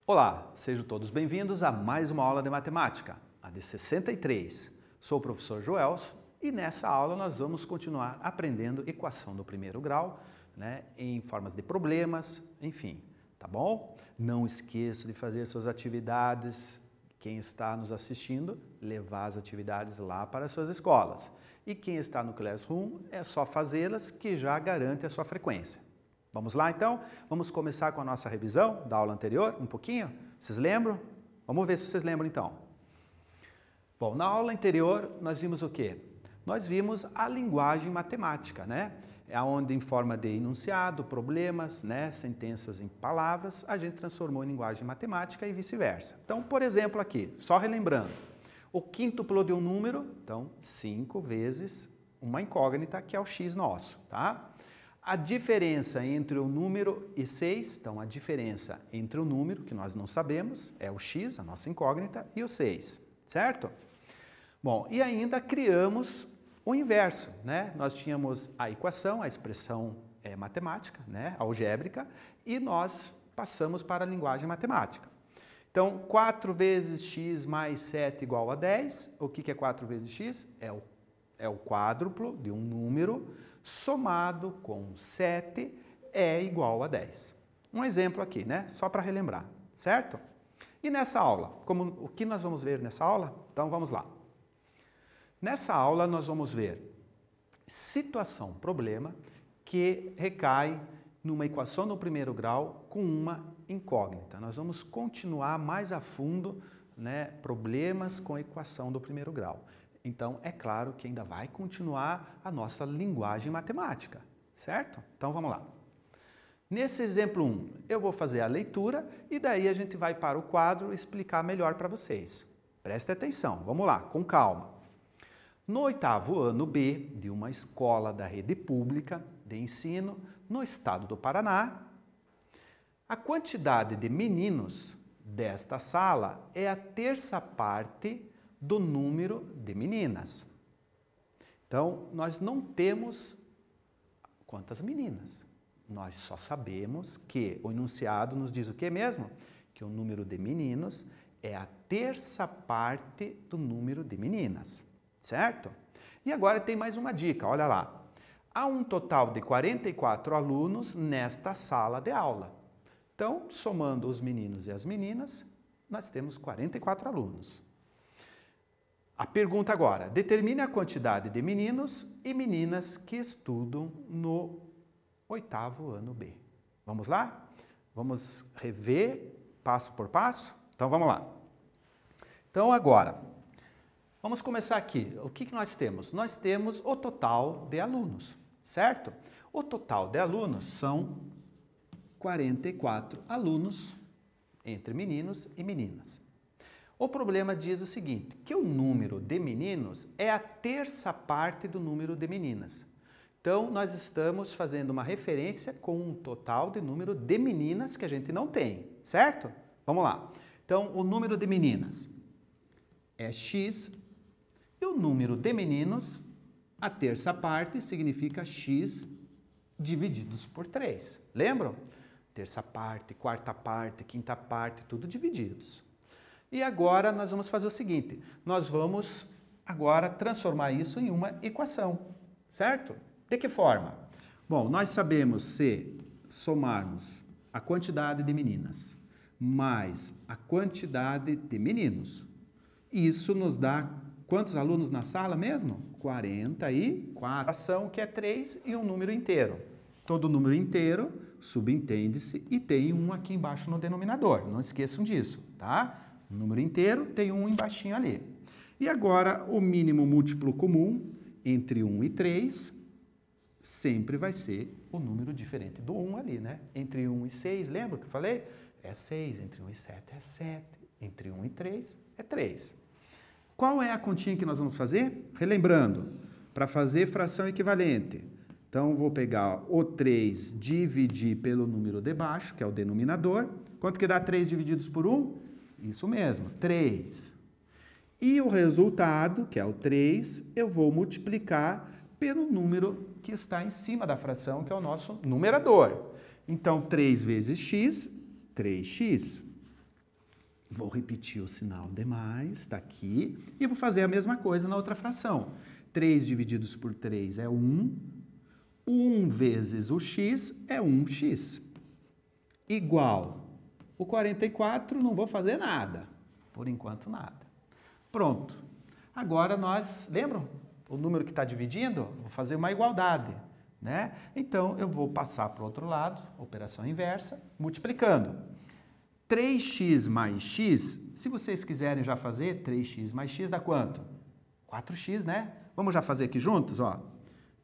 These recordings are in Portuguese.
Olá, sejam todos bem-vindos a mais uma aula de matemática, a de 63. Sou o professor Joelso e nessa aula nós vamos continuar aprendendo equação do primeiro grau, em formas de problemas, enfim, tá bom? Não esqueça de fazer suas atividades, quem está nos assistindo, levar as atividades lá para as suas escolas. E quem está no Classroom, é só fazê-las que já garante a sua frequência. Vamos lá então? Vamos começar com a nossa revisão da aula anterior, um pouquinho? Vocês lembram? Vamos ver se vocês lembram então. Bom, na aula anterior nós vimos o quê? Nós vimos a linguagem matemática, É onde em forma de enunciado, problemas, sentenças em palavras, a gente transformou em linguagem matemática e vice-versa. Então, por exemplo aqui, só relembrando, o quíntuplo de um número, então 5 vezes uma incógnita que é o x nosso, tá? A diferença entre o número e 6, então a diferença entre o número, que nós não sabemos, é o x, a nossa incógnita, e o 6, certo? Bom, e ainda criamos o inverso, Nós tínhamos a equação, a expressão matemática, algébrica, e nós passamos para a linguagem matemática. Então, 4 vezes x mais 7 igual a 10, o que é 4 vezes x? É o quádruplo de um número, somado com 7 é igual a 10. Um exemplo aqui, Só para relembrar, certo? E nessa aula, o que nós vamos ver nessa aula? Então vamos lá. Nessa aula nós vamos ver situação, problema, que recai numa equação no primeiro grau com uma incógnita. Nós vamos continuar mais a fundo, problemas com a equação do primeiro grau. Então, é claro que ainda vai continuar a nossa linguagem matemática, certo? Então, vamos lá. Nesse exemplo 1, eu vou fazer a leitura e daí a gente vai para o quadro explicar melhor para vocês. Preste atenção, vamos lá, com calma. No 8º ano B de uma escola da rede pública de ensino no estado do Paraná, a quantidade de meninos desta sala é a terça parte do número de meninas. Então, nós não temos quantas meninas. Nós só sabemos que o enunciado nos diz o que mesmo? Que o número de meninos é a terça parte do número de meninas, certo? E agora tem mais uma dica, olha lá. Há um total de 44 alunos nesta sala de aula. Então, somando os meninos e as meninas, nós temos 44 alunos. A pergunta agora, determine a quantidade de meninos e meninas que estudam no 8º ano B. Vamos lá? Vamos rever passo por passo? Então vamos lá. Então agora, vamos começar aqui. O que nós temos? Nós temos o total de alunos, certo? O total de alunos são 44 alunos entre meninos e meninas. O problema diz o seguinte, que o número de meninos é a terça parte do número de meninas. Então, nós estamos fazendo uma referência com um total de número de meninas que a gente não tem, certo? Vamos lá. Então, o número de meninas é x e o número de meninos, a terça parte, significa x divididos por 3. Lembram? Terça parte, quarta parte, quinta parte, tudo divididos. E agora nós vamos fazer o seguinte, nós vamos agora transformar isso em uma equação, certo? De que forma? Bom, nós sabemos se somarmos a quantidade de meninas mais a quantidade de meninos, isso nos dá quantos alunos na sala mesmo? 44, fração que é 3 e um número inteiro. Todo número inteiro subentende-se e tem um aqui embaixo no denominador, não esqueçam disso, tá? O número inteiro tem um embaixinho ali. E agora, o mínimo múltiplo comum entre 1 e 3 sempre vai ser o número diferente do 1 ali, Entre 1 e 6, lembra que eu falei? É 6, entre 1 e 7 é 7, entre 1 e 3 é 3. Qual é a continha que nós vamos fazer? Relembrando, para fazer fração equivalente. Então, vou pegar o 3, dividir pelo número de baixo, que é o denominador. Quanto que dá 3 divididos por 1? Isso mesmo, 3. E o resultado, que é o 3, eu vou multiplicar pelo número que está em cima da fração, que é o nosso numerador. Então, 3 vezes x, 3x. Vou repetir o sinal de mais, está aqui, e vou fazer a mesma coisa na outra fração. 3 divididos por 3 é 1. 1 vezes o x é 1x. Igual. O 44 não vou fazer nada. Por enquanto, nada. Pronto. Agora nós, lembram? O número que está dividindo, vou fazer uma igualdade, né? Então, eu vou passar para o outro lado, operação inversa, multiplicando. 3x mais x, se vocês quiserem já fazer, 3x mais x dá quanto? 4x, né? Vamos já fazer aqui juntos, ó.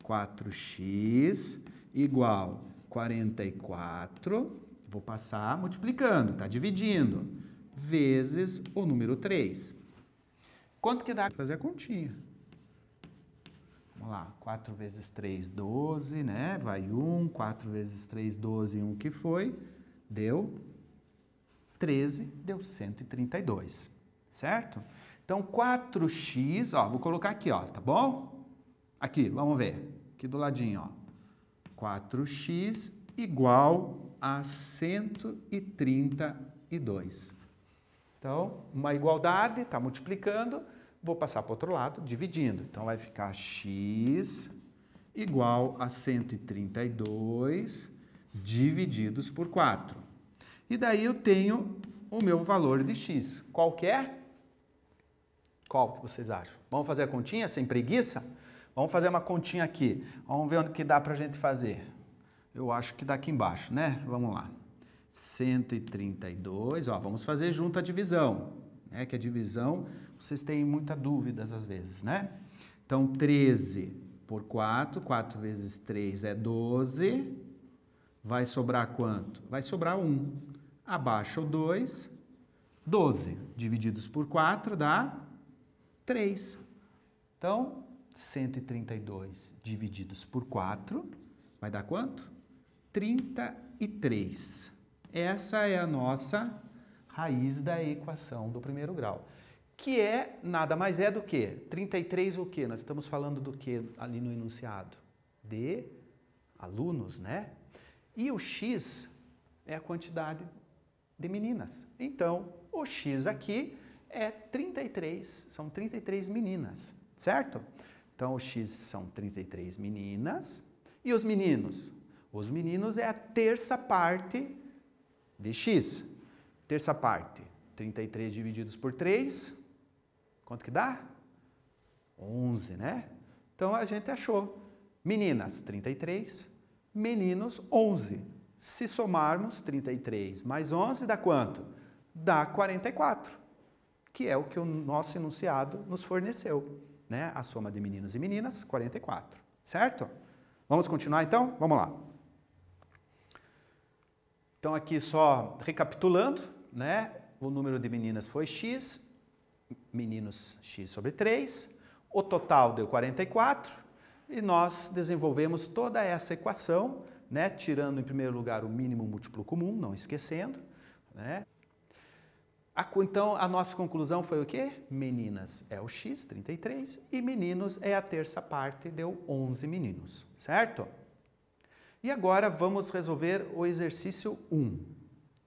4x igual 44, vou passar multiplicando, tá dividindo, vezes o número 3. Quanto que dá? Vou fazer a continha. Vamos lá, 4 vezes 3, 12, né? Vai 1, 4 vezes 3, 12, 1 que foi, deu 13, deu 132, certo? Então, 4x, ó, vou colocar aqui, ó, tá bom? Aqui, vamos ver, aqui do ladinho, ó. 4x igual a 132. Então, uma igualdade, tá multiplicando, vou passar para o outro lado, dividindo. Então, vai ficar x igual a 132 divididos por 4. E daí eu tenho o meu valor de x. Qual que é? Qual que vocês acham? Vamos fazer a continha sem preguiça? Vamos fazer uma continha aqui. Vamos ver onde que dá para a gente fazer. Eu acho que dá aqui embaixo, né? Vamos lá. 132, ó, vamos fazer junto a divisão, né? Que a divisão, vocês têm muitas dúvidas às vezes, né? Então, 13 por 4, 4 vezes 3 é 12. Vai sobrar quanto? Vai sobrar 1. Abaixa o 2, 12 divididos por 4 dá 3. Então, 132 divididos por 4 vai dar quanto? 33. Essa é a nossa raiz da equação do primeiro grau, que é nada mais é do que 33 o quê? Nós estamos falando do que ali no enunciado? De alunos, né? E o x é a quantidade de meninas. Então, o x aqui é 33, são 33 meninas, certo? Então, o x são 33 meninas. E os meninos? Os meninos é a terça parte de x. Terça parte, 33 divididos por 3, quanto que dá? 11, né? Então, a gente achou meninas, 33, meninos, 11. Se somarmos 33 mais 11, dá quanto? Dá 44, que é o que o nosso enunciado nos forneceu, né? A soma de meninos e meninas, 44, certo? Vamos continuar então? Vamos lá. Então, aqui só recapitulando, né? O número de meninas foi x, meninos x sobre 3, o total deu 44, e nós desenvolvemos toda essa equação, né? Tirando em primeiro lugar o mínimo múltiplo comum, não esquecendo, né? Então, a nossa conclusão foi o quê? Meninas é o x, 33, e meninos é a terça parte, deu 11 meninos, certo? E agora vamos resolver o exercício 1.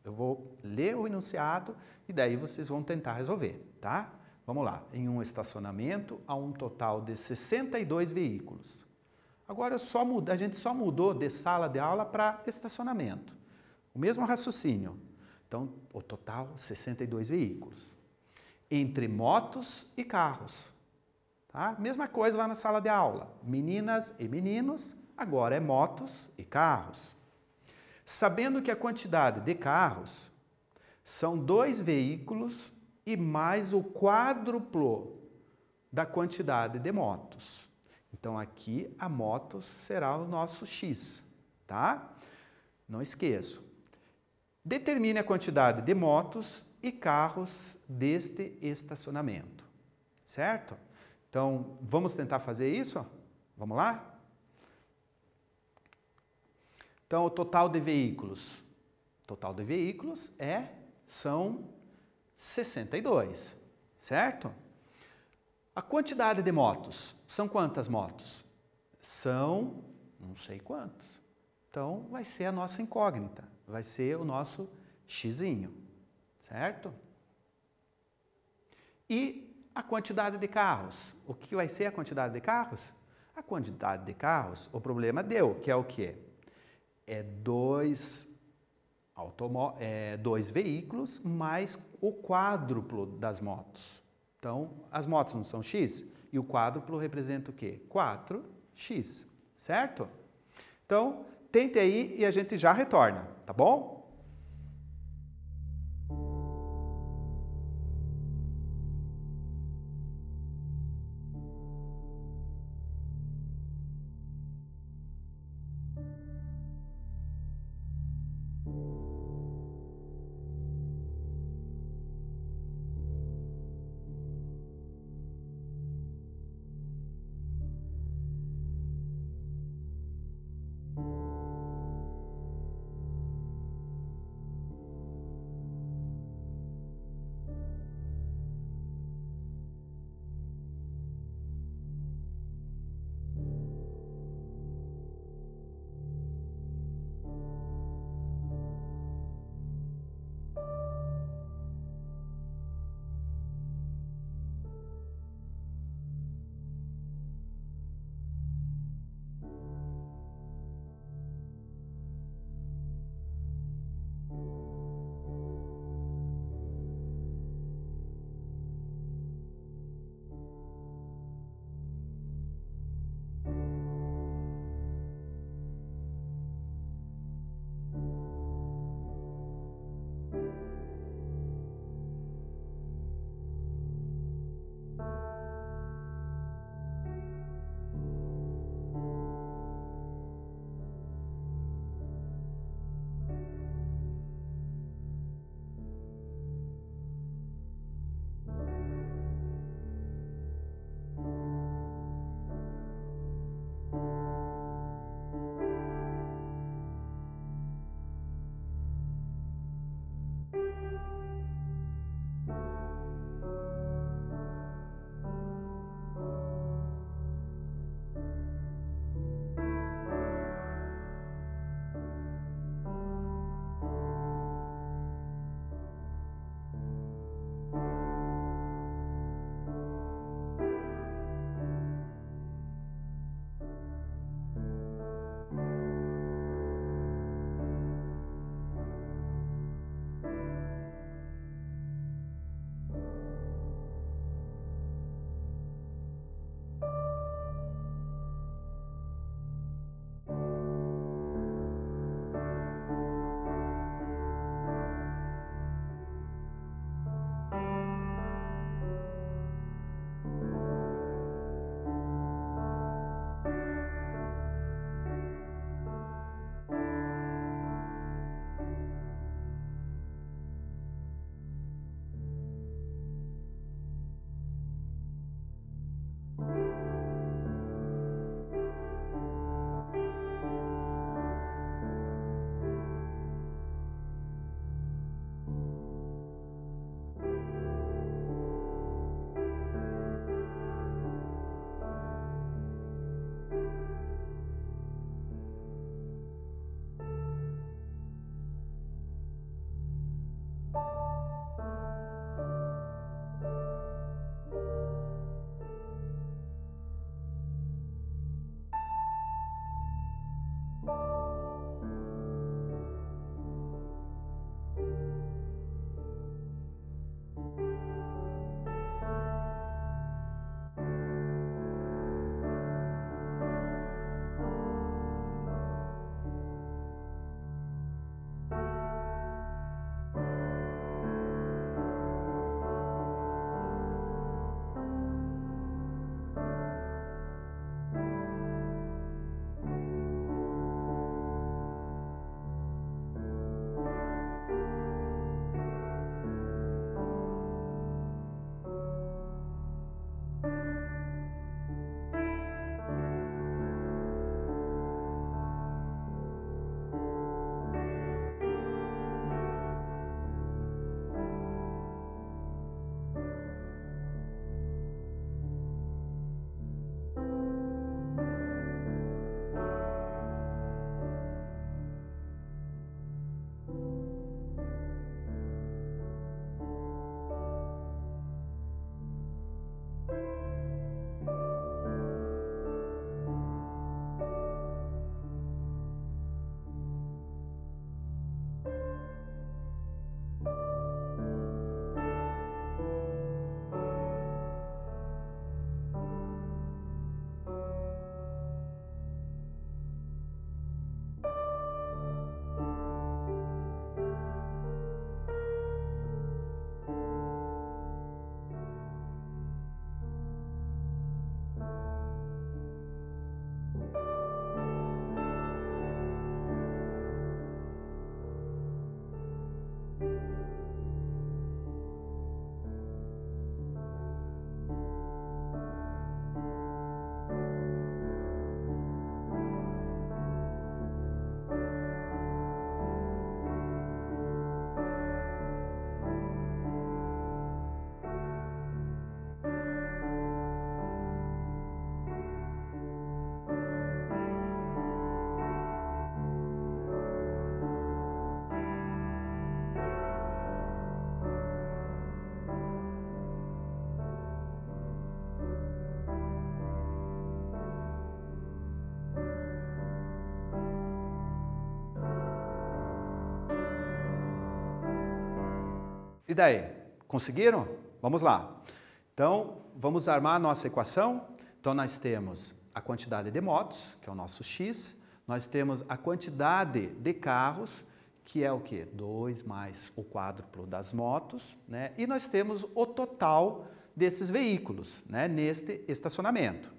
Eu vou ler o enunciado e daí vocês vão tentar resolver, tá? Vamos lá. Em um estacionamento, há um total de 62 veículos. Agora a gente só mudou de sala de aula para estacionamento. O mesmo raciocínio. Então, o total, 62 veículos. Entre motos e carros. Tá? Mesma coisa lá na sala de aula. Meninas e meninos, agora é motos e carros. Sabendo que a quantidade de carros são 2 veículos e mais o quádruplo da quantidade de motos. Então, aqui a motos será o nosso x, tá? Não esqueço. Determine a quantidade de motos e carros deste estacionamento, certo? Então, vamos tentar fazer isso? Vamos lá? Então, o total de veículos são 62, certo? A quantidade de motos, são quantas motos? São não sei quantos. Então, vai ser a nossa incógnita, vai ser o nosso xizinho, certo? E a quantidade de carros. O que vai ser a quantidade de carros? A quantidade de carros, o problema deu, que é o quê? É dois veículos mais o quádruplo das motos. Então, as motos não são X e o quádruplo representa o quê? 4x, certo? Então, tente aí e a gente já retorna, tá bom? E daí? Conseguiram? Vamos lá. Então, vamos armar a nossa equação. Então, nós temos a quantidade de motos, que é o nosso x. Nós temos a quantidade de carros, que é o quê? 2 mais o quádruplo das motos, né? E nós temos o total desses veículos, né, neste estacionamento.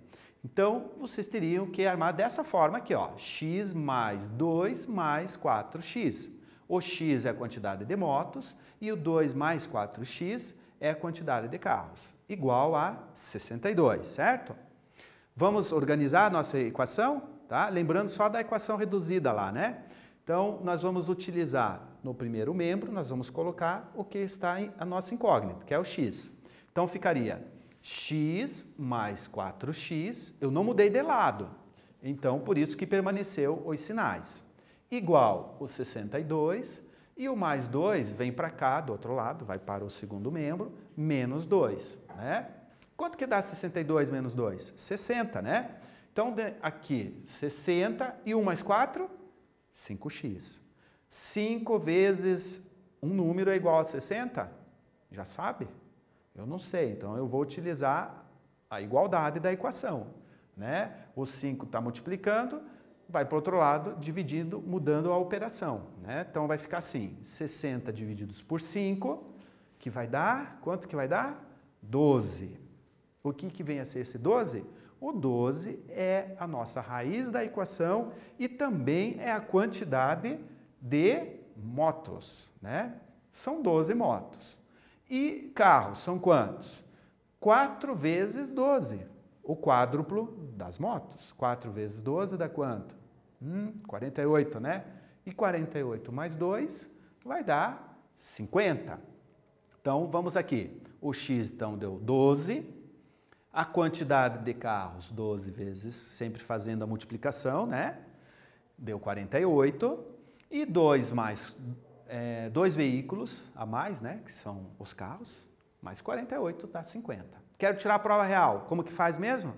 Então, vocês teriam que armar dessa forma aqui, ó, x mais 2 mais 4x. O x é a quantidade de motos e o 2 mais 4x é a quantidade de carros, igual a 62, certo? Vamos organizar a nossa equação, tá? Lembrando só da equação reduzida lá, né? Então, nós vamos utilizar no primeiro membro, nós vamos colocar o que está em a nossa incógnita, que é o x. Então, ficaria x mais 4x, eu não mudei de lado, então por isso que permaneceu os sinais, igual o 62, e o mais 2 vem para cá, do outro lado, vai para o segundo membro, menos 2, né? Quanto que dá 62 menos 2? 60, né? Então, aqui, 60 e 1 mais 4? 5x. 5 vezes um número é igual a 60? Já sabe? Eu não sei, então eu vou utilizar a igualdade da equação, né? O 5 está multiplicando, vai para o outro lado, dividindo, mudando a operação, né? Então vai ficar assim, 60 divididos por 5, que vai dar, quanto que vai dar? 12. O que vem a ser esse 12? O 12 é a nossa raiz da equação e também é a quantidade de motos, né? São 12 motos. E carros são quantos? 4 vezes 12, o quádruplo das motos. 4 vezes 12 dá quanto? 48, né? E 48 mais 2 vai dar 50. Então, vamos aqui. O x, então, deu 12. A quantidade de carros, 12 vezes, sempre fazendo a multiplicação, né? Deu 48. E 2 mais 2 veículos a mais, né? Que são os carros, mais 48 dá 50. Quero tirar a prova real. Como que faz mesmo?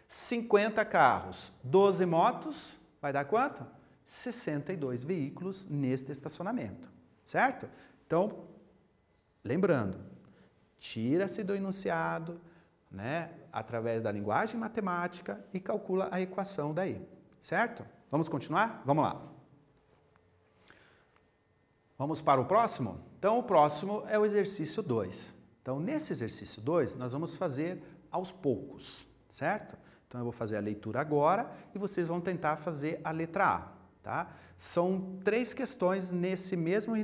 50 carros, 12 motos, vai dar quanto? 62 veículos neste estacionamento, certo? Então, lembrando, tira-se do enunciado, né, através da linguagem matemática e calcula a equação daí, certo? Vamos continuar? Vamos lá. Vamos para o próximo? Então, o próximo é o exercício 2. Então, nesse exercício 2, nós vamos fazer aos poucos, certo? Então, eu vou fazer a leitura agora e vocês vão tentar fazer a letra A, tá? São 3 questões nesse mesmo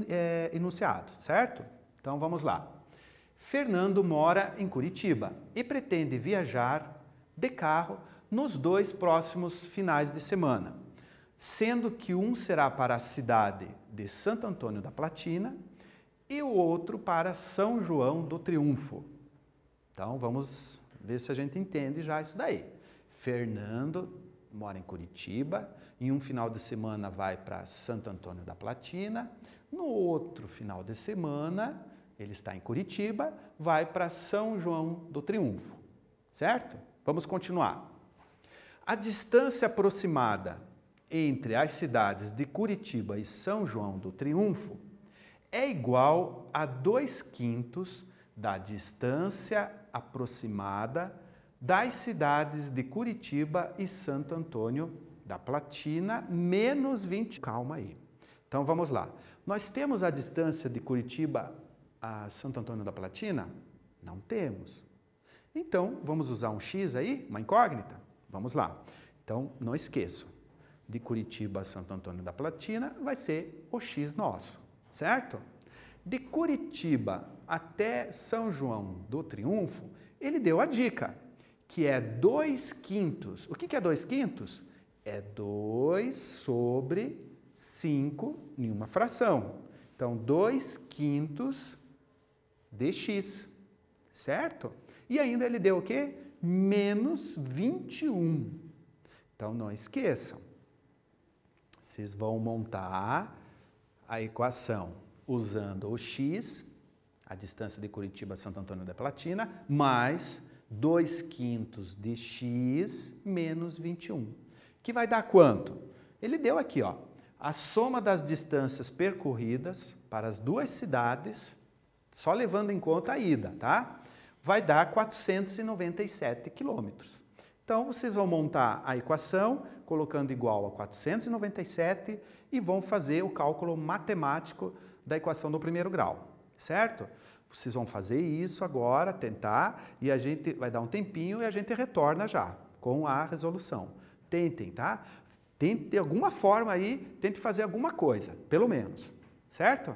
enunciado, certo? Então, vamos lá. Fernando mora em Curitiba e pretende viajar de carro nos 2 próximos finais de semana, sendo que um será para a cidade de Santo Antônio da Platina e o outro para São João do Triunfo. Então, vamos ver se a gente entende já isso daí. Fernando mora em Curitiba, em um final de semana vai para Santo Antônio da Platina, no outro final de semana ele está em Curitiba, vai para São João do Triunfo, certo? Vamos continuar. A distância aproximada entre as cidades de Curitiba e São João do Triunfo é igual a 2/5 da distância aproximada das cidades de Curitiba e Santo Antônio da Platina, menos 20. Calma aí. Então, vamos lá. Nós temos a distância de Curitiba a Santo Antônio da Platina? Não temos. Então, vamos usar um x aí, uma incógnita? Vamos lá. Então, não esqueçam, de Curitiba a Santo Antônio da Platina vai ser o x nosso, certo? De Curitiba até São João do Triunfo, ele deu a dica, que é 2/5. O que é 2/5? É 2 sobre 5 em uma fração. Então, 2/5 de x, certo? E ainda ele deu o quê? Menos 21. Então, não esqueçam. Vocês vão montar a equação usando o x, a distância de Curitiba a Santo Antônio da Platina, mais 2/5 de x menos 21. Que vai dar quanto? Ele deu aqui, ó, a soma das distâncias percorridas para as 2 cidades, só levando em conta a ida, tá? Vai dar 497 quilômetros. Então, vocês vão montar a equação, colocando igual a 497 e vão fazer o cálculo matemático da equação do primeiro grau, certo? Vocês vão fazer isso agora, tentar, e a gente vai dar um tempinho e a gente retorna já com a resolução. Tentem, tá? Tente de alguma forma aí, tente fazer alguma coisa, pelo menos, certo?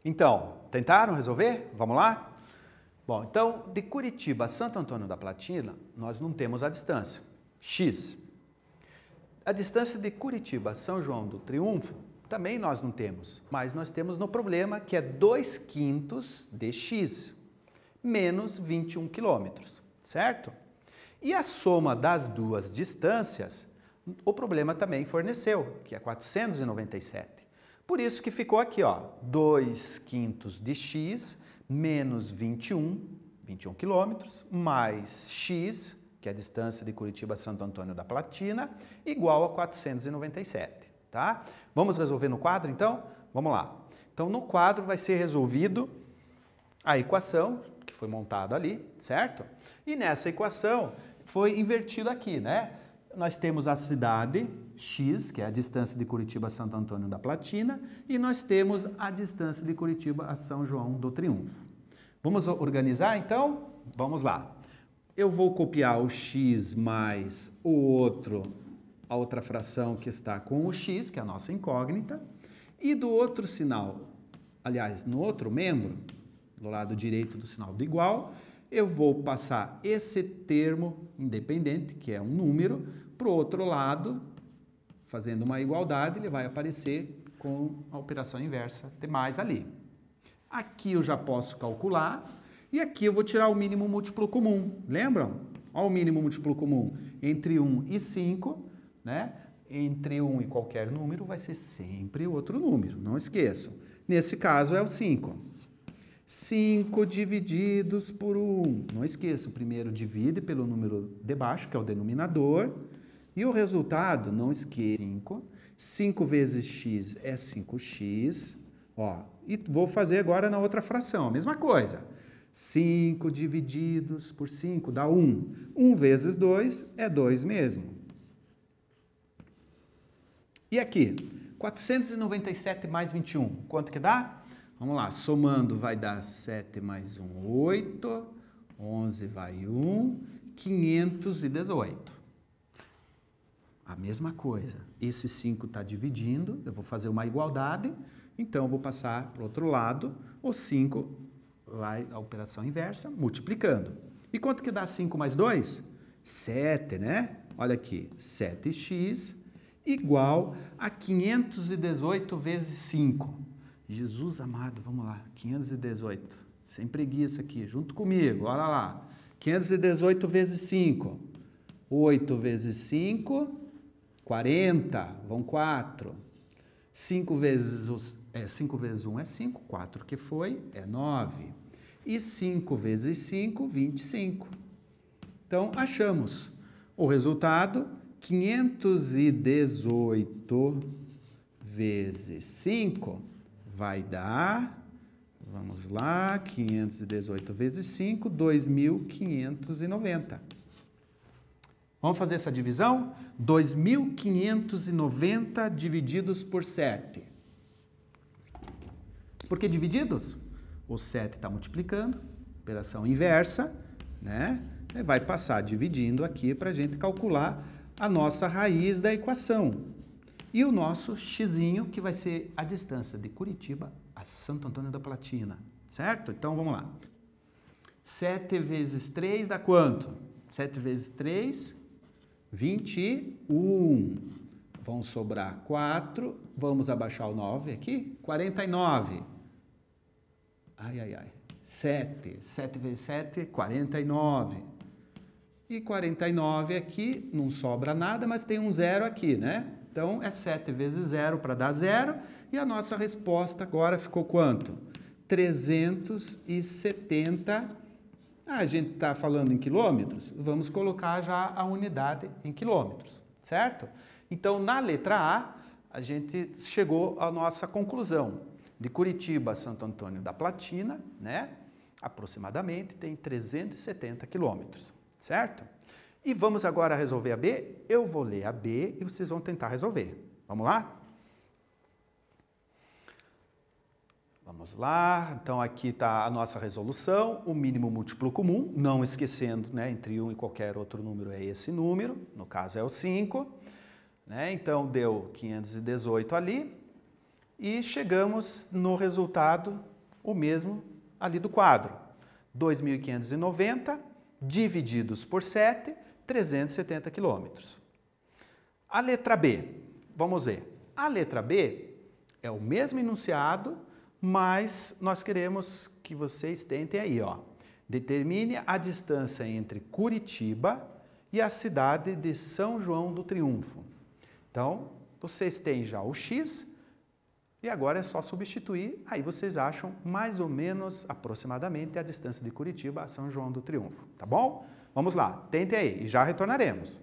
Então, tentaram resolver? Vamos lá? Bom, então, de Curitiba a Santo Antônio da Platina, nós não temos a distância, x. A distância de Curitiba a São João do Triunfo, também nós não temos, mas nós temos no problema que é 2/5 de x, menos 21 quilômetros, certo? E a soma das duas distâncias, o problema também forneceu, que é 497. Por isso que ficou aqui, ó, 2/5 de x menos 21 quilômetros, mais x, que é a distância de Curitiba a Santo Antônio da Platina, igual a 497, tá? Vamos resolver no quadro, então? Vamos lá. Então, no quadro vai ser resolvido a equação, que foi montada ali, certo? E nessa equação foi invertido aqui, né? Nós temos a cidade x, que é a distância de Curitiba a Santo Antônio da Platina, e nós temos a distância de Curitiba a São João do Triunfo. Vamos organizar, então? Vamos lá. Eu vou copiar o x mais a outra fração que está com o x, que é a nossa incógnita, e do outro sinal, aliás, no outro membro, do lado direito do sinal do igual, eu vou passar esse termo independente, que é um número, para o outro lado, fazendo uma igualdade, ele vai aparecer com a operação inversa, ter mais ali. Aqui eu já posso calcular, e aqui eu vou tirar o mínimo múltiplo comum, lembram? Olha o mínimo múltiplo comum, entre 1 e 5, né? Entre 1 e qualquer número vai ser sempre outro número, não esqueçam. Nesse caso é o 5. 5 divididos por 1. Não esqueça, o primeiro divide pelo número de baixo, que é o denominador. E o resultado, não esqueça, 5. 5 vezes x é 5x. Ó, e vou fazer agora na outra fração, a mesma coisa. 5 divididos por 5 dá 1. 1 vezes 2 é 2 mesmo. E aqui, 497 mais 21, quanto que dá? Vamos lá, somando vai dar 7 mais 1, 8, 11 vai 1, 518. A mesma coisa, esse 5 está dividindo, eu vou fazer uma igualdade, então eu vou passar para o outro lado, o 5 vai a operação inversa, multiplicando. E quanto que dá 5 mais 2? 7, né? Olha aqui, 7x igual a 518 vezes 5. Jesus amado, vamos lá, 518, sem preguiça aqui, junto comigo, olha lá, 518 vezes 5, 8 vezes 5, 40, vão 4, 5 vezes 1 é 5, 4 que foi, é 9, e 5 vezes 5, 25. Então, achamos o resultado, 518 vezes 5, vai dar, vamos lá, 518 vezes 5, 2.590. Vamos fazer essa divisão? 2.590 divididos por 7. Por que divididos? O 7 está multiplicando, operação inversa, né? E vai passar dividindo aqui para a gente calcular a nossa raiz da equação. E o nosso xizinho, que vai ser a distância de Curitiba a Santo Antônio da Platina, certo? Então, vamos lá. 7 vezes 3 dá quanto? 7 vezes 3, 21. Vão sobrar 4. Vamos abaixar o 9 aqui. 49. Ai, ai, ai. 7. 7 vezes 7, 49. E 49 aqui, não sobra nada, mas tem um zero aqui, né? Então, é 7 vezes 0 para dar 0. E a nossa resposta agora ficou quanto? 370. A gente está falando em quilômetros, vamos colocar já a unidade em quilômetros, certo? Então, na letra a gente chegou à nossa conclusão. De Curitiba a Santo Antônio da Platina, né? Aproximadamente tem 370 quilômetros, certo? E vamos agora resolver a B? Eu vou ler a B e vocês vão tentar resolver. Vamos lá? Vamos lá, então aqui está a nossa resolução, o mínimo múltiplo comum, não esquecendo, né, entre 1 e qualquer outro número é esse número, no caso é o 5, né, então deu 518 ali, e chegamos no resultado o mesmo ali do quadro. 2.590 divididos por 7, 370 quilômetros. A letra B, vamos ver. A letra B é o mesmo enunciado, mas nós queremos que vocês tentem aí, ó. Determine a distância entre Curitiba e a cidade de São João do Triunfo. Então, vocês têm já o X e agora é só substituir, aí vocês acham mais ou menos, aproximadamente, a distância de Curitiba a São João do Triunfo, tá bom? Vamos lá, tentem aí e já retornaremos.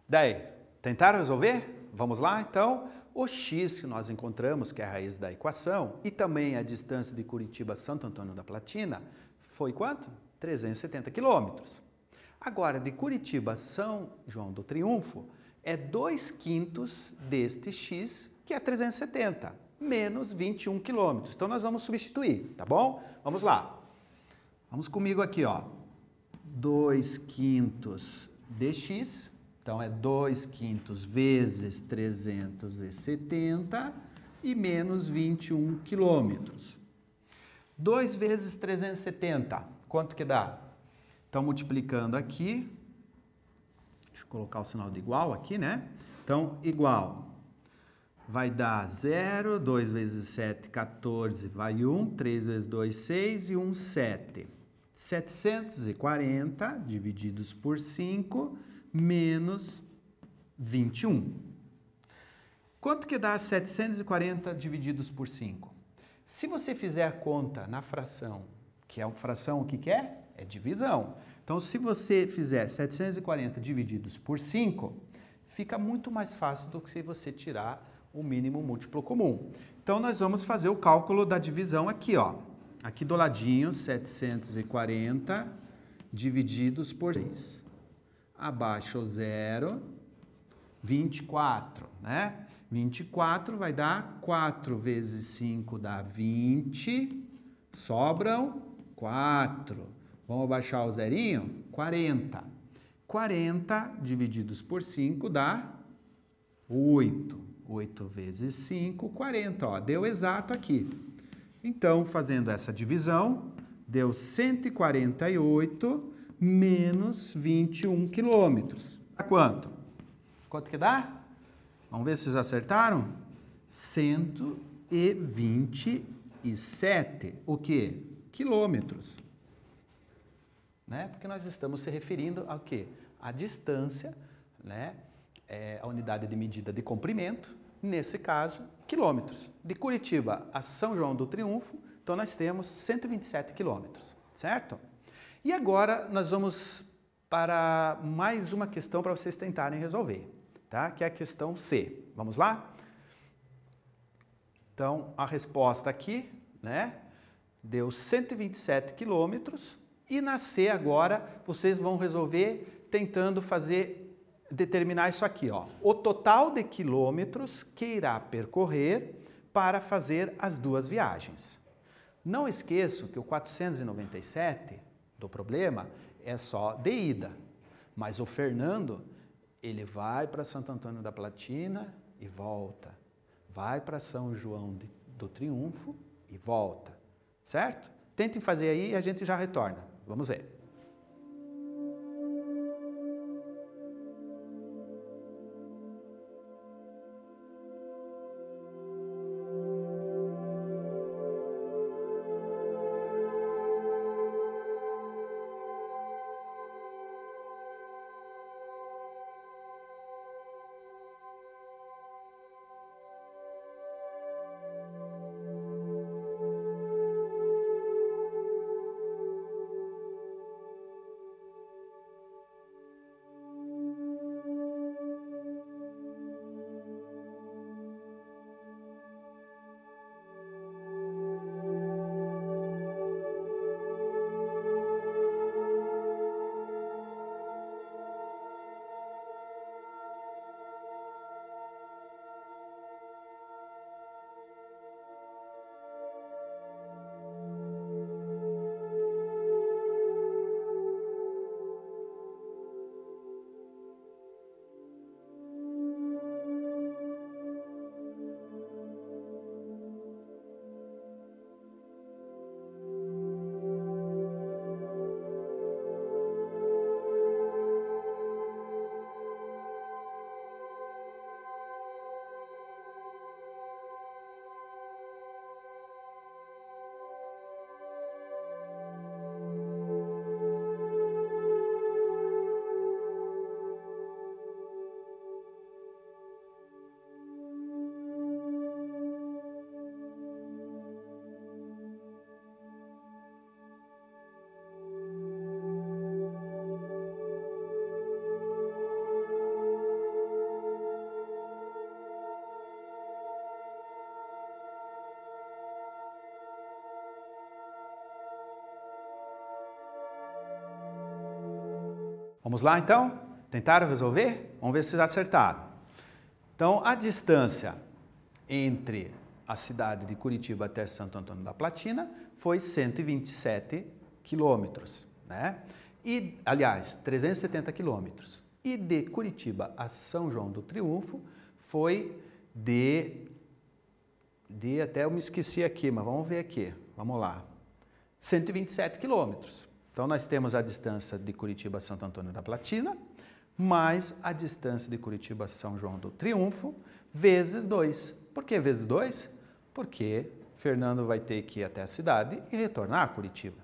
Daí, tentaram resolver? Vamos lá, então. O x que nós encontramos, que é a raiz da equação, e também a distância de Curitiba a Santo Antônio da Platina, foi quanto? 370 quilômetros. Agora, de Curitiba a São João do Triunfo, é 2/5 deste x, que é 370, menos 21 quilômetros. Então, nós vamos substituir, tá bom? Vamos lá. Vamos comigo aqui, ó. 2/5 dx, então é 2/5 vezes 370 e menos 21 quilômetros. 2 vezes 370, quanto que dá? Então, multiplicando aqui, deixa eu colocar o sinal de igual aqui, né? Então, igual, vai dar 0, 2 vezes 7, 14, vai 1, 3 vezes 2, 6 e 1, 7. 740 divididos por 5, menos 21. Quanto que dá 740 divididos por 5? Se você fizer a conta na fração, que é a fração, o que é? É divisão. Então, se você fizer 740 divididos por 5, fica muito mais fácil do que se você tirar o mínimo múltiplo comum. Então, nós vamos fazer o cálculo da divisão aqui, ó. aqui do ladinho, 740 divididos por 6. Abaixo o zero, 24, né? 24 vai dar 4 vezes 5 dá 20, sobram 4. Vamos abaixar o zerinho? 40. 40 divididos por 5 dá 8. 8 vezes 5, 40. Ó, deu exato aqui. Então, fazendo essa divisão, deu 148 menos 21 quilômetros. Dá quanto? Quanto que dá? Vamos ver se vocês acertaram? 127. O quê? Quilômetros. Né? Porque nós estamos se referindo ao quê? A distância, né? A unidade de medida de comprimento, nesse caso, quilômetros. De Curitiba a São João do Triunfo, então nós temos 127 quilômetros, certo? E agora nós vamos para mais uma questão para vocês tentarem resolver, tá? Que é a questão C. Vamos lá? Então, a resposta aqui, né? Deu 127 quilômetros e na C agora vocês vão resolver tentando determinar isso aqui, ó. O total de quilômetros que irá percorrer para fazer as duas viagens. Não esqueçam que o 497 do problema é só de ida, mas o Fernando, ele vai para Santo Antônio da Platina e volta, vai para São João do Triunfo e volta, certo? Tentem fazer aí e a gente já retorna. Vamos ver. Vamos lá, então? Tentaram resolver? Vamos ver se vocês acertaram. Então, a distância entre a cidade de Curitiba até Santo Antônio da Platina foi 127 quilômetros, né? E, aliás, 370 quilômetros. E de Curitiba a São João do Triunfo foi até eu me esqueci aqui, mas vamos ver aqui. Vamos lá. 127 quilômetros. Então, nós temos a distância de Curitiba a Santo Antônio da Platina, mais a distância de Curitiba a São João do Triunfo, vezes 2. Por que vezes 2? Porque Fernando vai ter que ir até a cidade e retornar a Curitiba.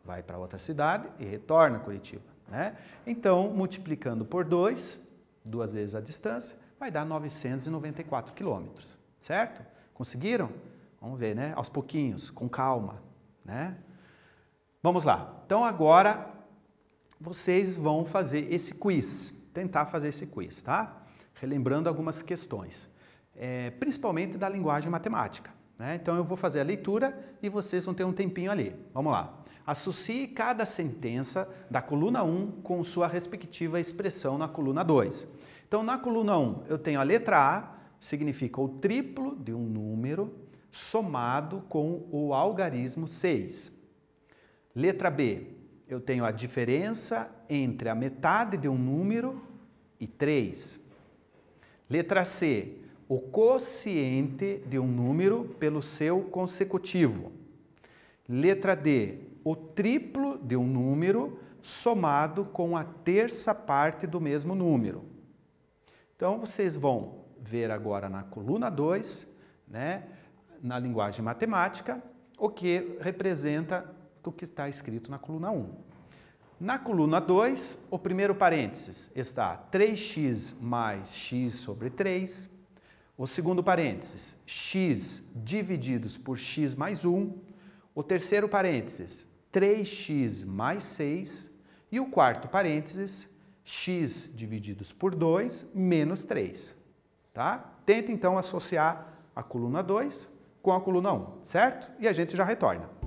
Vai para outra cidade e retorna a Curitiba, né? Então, multiplicando por 2, duas vezes a distância, vai dar 994 quilômetros, certo? Conseguiram? Vamos ver, né? Aos pouquinhos, com calma, né? Vamos lá. Então, agora, vocês vão fazer esse quiz, tentar fazer esse quiz, tá? Relembrando algumas questões, principalmente da linguagem matemática, né? Então eu vou fazer a leitura e vocês vão ter um tempinho ali. Vamos lá. Associe cada sentença da coluna 1 com sua respectiva expressão na coluna 2. Então, na coluna 1, eu tenho a letra A, significa o triplo de um número somado com o algarismo 6. Letra B, eu tenho a diferença entre a metade de um número e 3. Letra C, o quociente de um número pelo seu consecutivo. Letra D, o triplo de um número somado com a terça parte do mesmo número. Então, vocês vão ver agora na coluna 2, né, na linguagem matemática, o que representa o que está escrito na coluna 1. Na coluna 2, o primeiro parênteses está 3x mais x sobre 3. O segundo parênteses, x divididos por x mais 1. O terceiro parênteses, 3x mais 6. E o quarto parênteses, x divididos por 2 menos 3. Tá? Tenta então associar a coluna 2 com a coluna 1, certo? E a gente já retorna.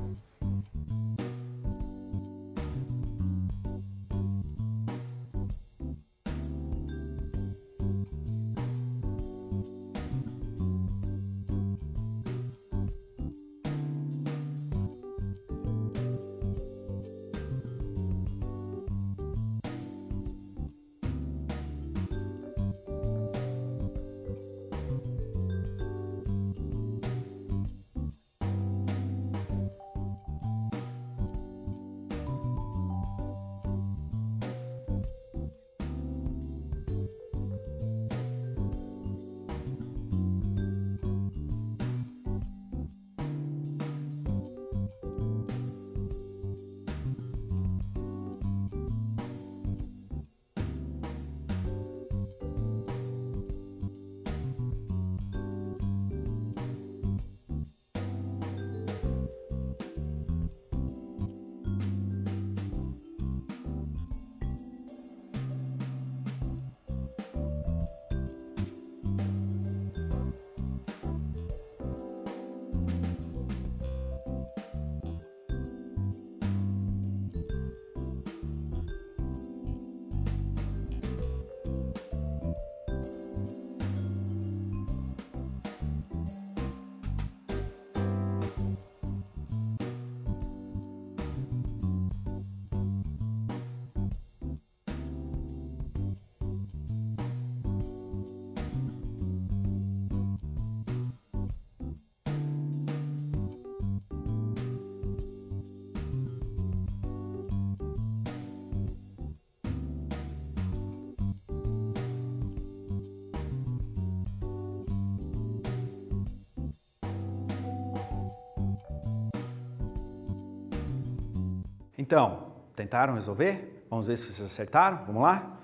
Então, tentaram resolver? Vamos ver se vocês acertaram? Vamos lá?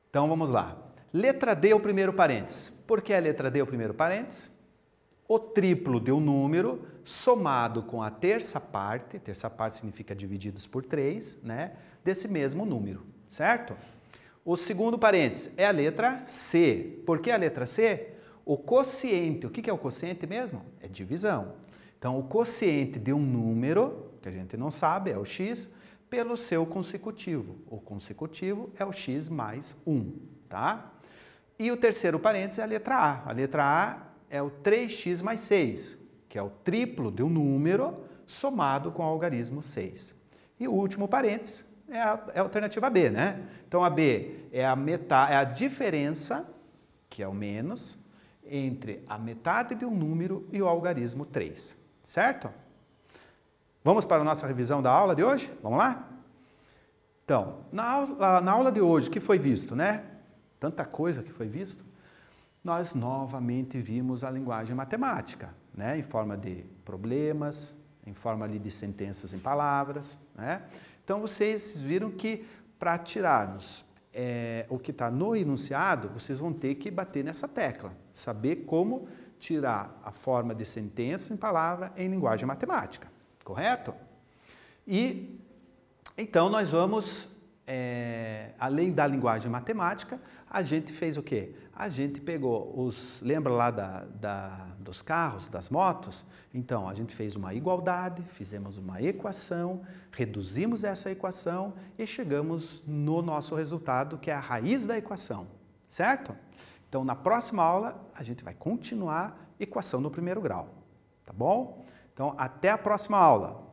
Então, vamos lá. Letra D, o primeiro parênteses. Por que a letra D é o primeiro parênteses? O triplo de um número somado com a terça parte significa divididos por 3, né? Desse mesmo número, certo? O segundo parênteses é a letra C. Por que a letra C? O quociente. O que é o quociente mesmo? É divisão. Então, o quociente de um número, que a gente não sabe, é o x, pelo seu consecutivo. O consecutivo é o x mais 1, tá? E o terceiro parênteses é a letra A. A letra A é o 3x mais 6, que é o triplo de um número somado com o algarismo 6. E o último parênteses é a alternativa B, né? Então, a B é a diferença, que é o menos, entre a metade de um número e o algarismo 3, certo? Vamos para a nossa revisão da aula de hoje? Vamos lá? Então, na aula de hoje, o que foi visto, né? Tanta coisa que foi visto. Nós novamente vimos a linguagem matemática, né? Em forma de problemas, em forma ali de sentenças em palavras, né? Então, vocês viram que para tirarmos o que está no enunciado, vocês vão ter que bater nessa tecla, saber como tirar a forma de sentença em palavra em linguagem matemática, correto? E então nós vamos além da linguagem matemática, a gente fez o quê? A gente pegou lembra lá dos carros, das motos? Então, a gente fez uma igualdade, fizemos uma equação, reduzimos essa equação e chegamos no nosso resultado, que é a raiz da equação, certo? Então, na próxima aula, a gente vai continuar equação do primeiro grau, tá bom? Então, até a próxima aula!